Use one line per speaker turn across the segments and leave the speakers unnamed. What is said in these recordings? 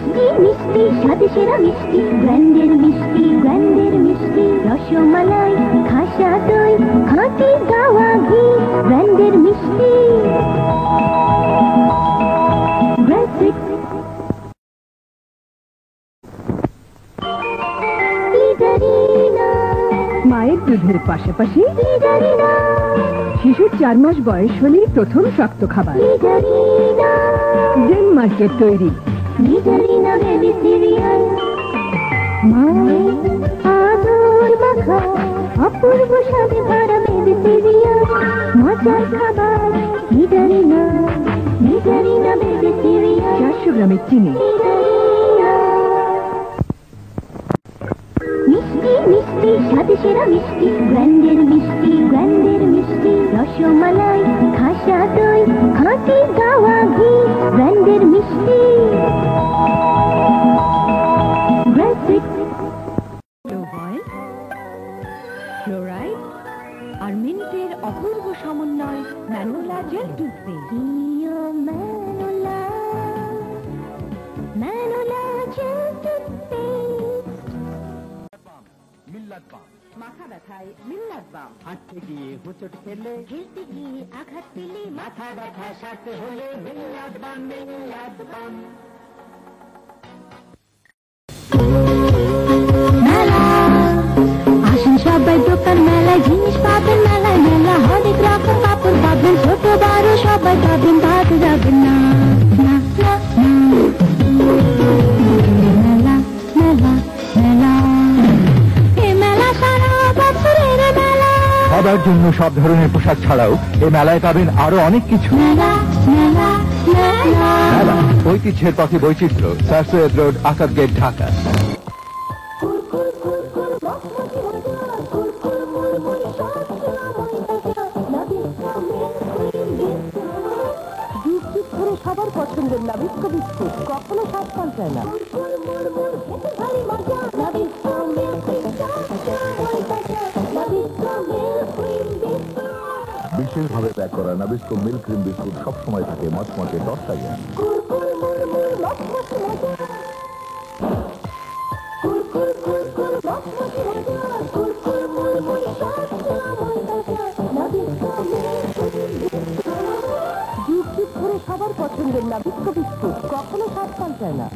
মিষ্টি মিষ্টি সাথে সেরা মিষ্টি ব্র্যান্ডের মিষ্টি রসমালাই খাসা দই খাঁটি গাওয়া ঘি ব্র্যান্ডের মিষ্টি
মায়ের দুধের পাশাপাশি শিশুর 4 মাস বয়স হলেই প্রথম শক্ত খাবার ডেনমার্কের তৈরি
অপূর্ব স্বাদে ভরা মেডিটেরিয়ান মজার খাবার নিদারিনা
400 গ্রামের চিনি
মিষ্টি মিষ্টি সাথে সেরা মিষ্টি ব্র্যান্ডের মিষ্টি রসমালাই খাসা দই খাঁটি গাওয়া ঘি ব্র্যান্ডের মিষ্টি
ফ্লোরাইড আর মিন্টের অপূর্ব সমন্বয় ম্যানোলা জেল টুথপেস্ট মাথা ব্যথায় মিল্লাত বাম
হাঁটতে গিয়ে হোঁচট খেলে
খেলতে গিয়ে আঘাত পেলে
মাথা ব্যথা সারতে হলে মিল্লাত বাম
আসেন সবাই দোকান মেলায় জিনিস পাবেন মেলায় মেলা হরেক রকম কাপড় পাবেন ছোট বড় সবাই পাবেন বাদ যাবেন না মেলা মেলা মেলা এ মেলা সারা বছরের মেলা
সবার জন্য সব ধরনের পোশাক ছাড়াও এই মেলায় পাবেন আরো অনেক কিছু
মেলা মেলা
মেলা ঐতিহ্যের পথে বৈচিত্র্য Sir Syed road Asad gate Dhaka
সবার পছন্দের নাবিস্ক বিস্কুট কখনো স্বাদ পাল্টায় না
বিশেষভাবে প্যাক করা নাবিস্কো মিল্ক ক্রিম বিস্কুট সবসময় থাকে মচমচে টকতাজা
সবার পছন্দের নাবিস্ক বিস্কুট কখনো স্বাদ পাল্টায় না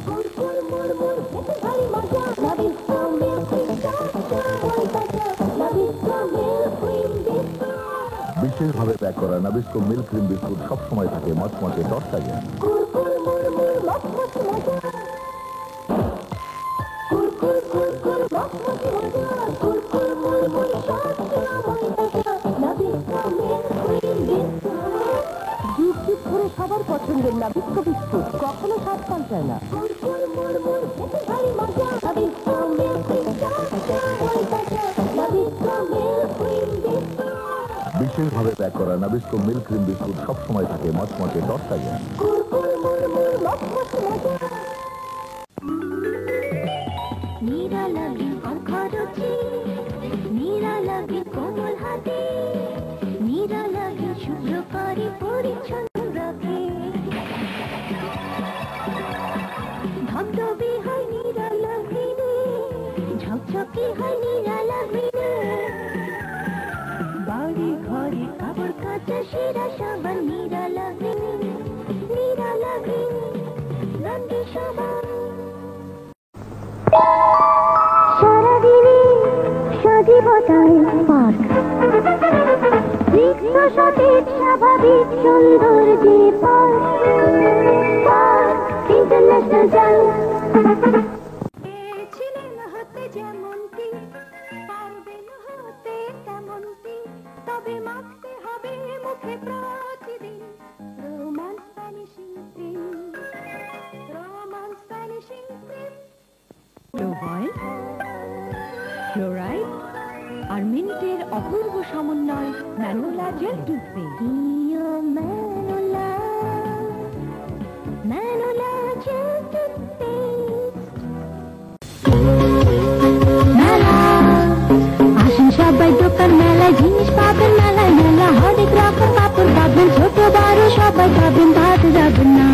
বিশেষভাবে প্যাক করা নাবিস্কো মিল্ক ক্রিম বিস্কুট সবসময় থাকে মচমচে টকতাজা
সবার পছন্দের নাবিস্ক বিস্কুট কখনো স্বাদ পাল্টায় না
বিশেষভাবে প্যাক করা নাবিস্কো মিল্ক ক্রিম বিস্কুট সবসময় থাকে মচমচে টকতাজা
নিরালাভি অখরচি নিরালাভি কোমল হাতে নিরালাভি শুভ্র করে পরিচ্ছন্ন রাখে ধবধবে হয় নিরালাভি ঝকঝকে হয় নিরালাভি বাড়ি ঘরে কাপড় কাচা সেরা সাবান নিরালাভি রঙে সাবান সারাদিনে সজীবতায় পার্ক রিক্ত সতেজ স্বাভাবিক সৌন্দর্যে পার্ক ইন্টারন্যাশনাল ছিলেন হতে যেমনটি পারবেন হতে তেমনটি তবে মাখতে হবে মুখে প্রতিদিন রোমান্স ভ্যানিশিং ক্রিম
ফ্লোরাইড আর মিন্টের অপূর্ব সমন্বয় ম্যানোলা জেল টুথপেস্ট
আসেন সবাই দোকান মেলায় জিনিস পাবেন মেলায় মেলা হরেক রকম কাপড় পাবেন ছোট বড় সবাই পাবেন বাদ যাবেন না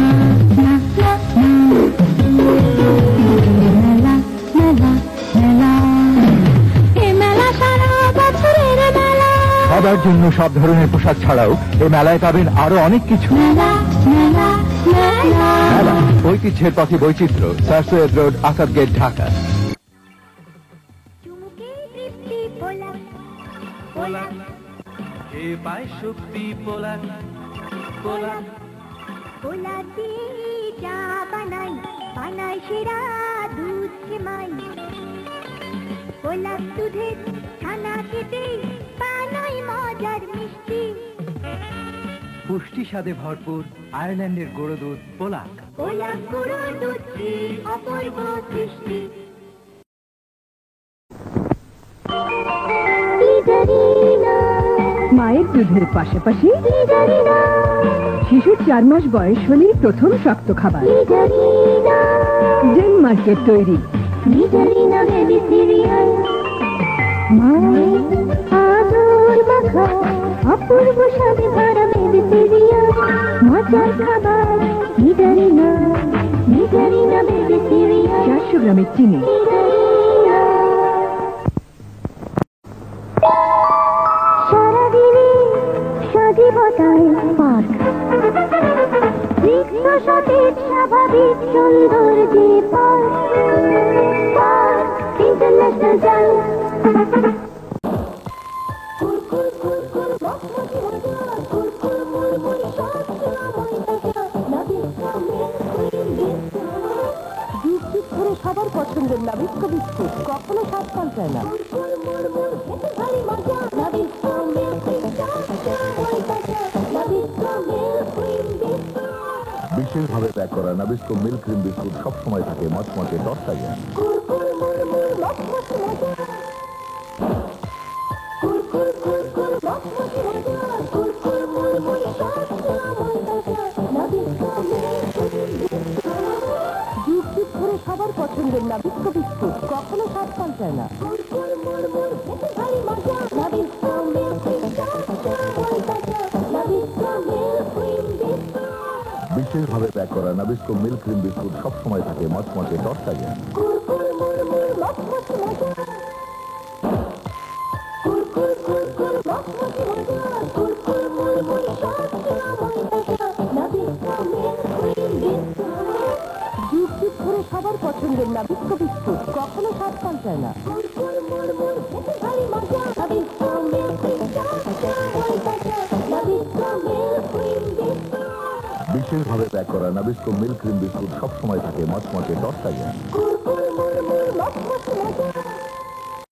সবার জন্য সব ধরনের পোশাক ছাড়াও এই মেলায় পাবেন আরো অনেক কিছু।
মেলা মেলা মেলা
মেলা ঐতিহ্যের পথে বৈচিত্র্য, Sir Syed road, Asad gate, Dhaka.
চুমুকে তৃপ্তি পোলা পোলা
এ পায় শক্তি পোলা পোলা
পোলা দিয়ে চা বানাই বানাই সেরা দুধ সেমাই পোলা দুধের ছানা কেটে বানাই মজার মিষ্টি
পুষ্টি স্বাদে ভরপুর আয়ারল্যান্ডের গুঁড়ো দুধ পোলাক।
পোলা গুঁড়ো দুধ কি অপূর্ব সৃষ্টি।
মায়ের দুধের পাশাপাশি শিশুর 4 মাস বয়স হলেই প্রথম শক্ত খাবার ডেনমার্কের তৈরি
অপূর্ব স্বাদে ভরা বেবি সিরিয়াল মজার খাবার নিদারিনা নিদারিনা বেবি সিরিয়াল
400 গ্রামের চিনি।
সারাদিনে সজীবতায় পাক রিক্ত সতেজ স্বাভাবিক সুন্দর যে পাক পাক ইন্টারন্যাশনাল জাল
সবার পছন্দের নাবিস্ক বিস্কুট, কখনো স্বাদ পাল্টায় না।
বিশেষভাবে প্যাক করা নাবিস্কো মিল্ক ক্রিম বিস্কুট সবসময় থাকে মচমচে টকটাইয়া।
সবার পছন্দের নাবিস্ক বিস্কুট, কখনো স্বাদ পাল্টায় না।
বিশেষভাবে প্যাক করা নাবিস্কো মিল্ক ক্রিম বিস্কুট সবসময় থাকে মচমচে টকটাইয়া।
সবার পছন্দের নাবিস্ক বিস্কুট, কখনো স্বাদ পাল্টায় না।
বিশেষভাবে প্যাক করা নাবিস্কো মিল্ক ক্রিম বিস্কুট সবসময় থাকে মচমচে টকটাইয়া।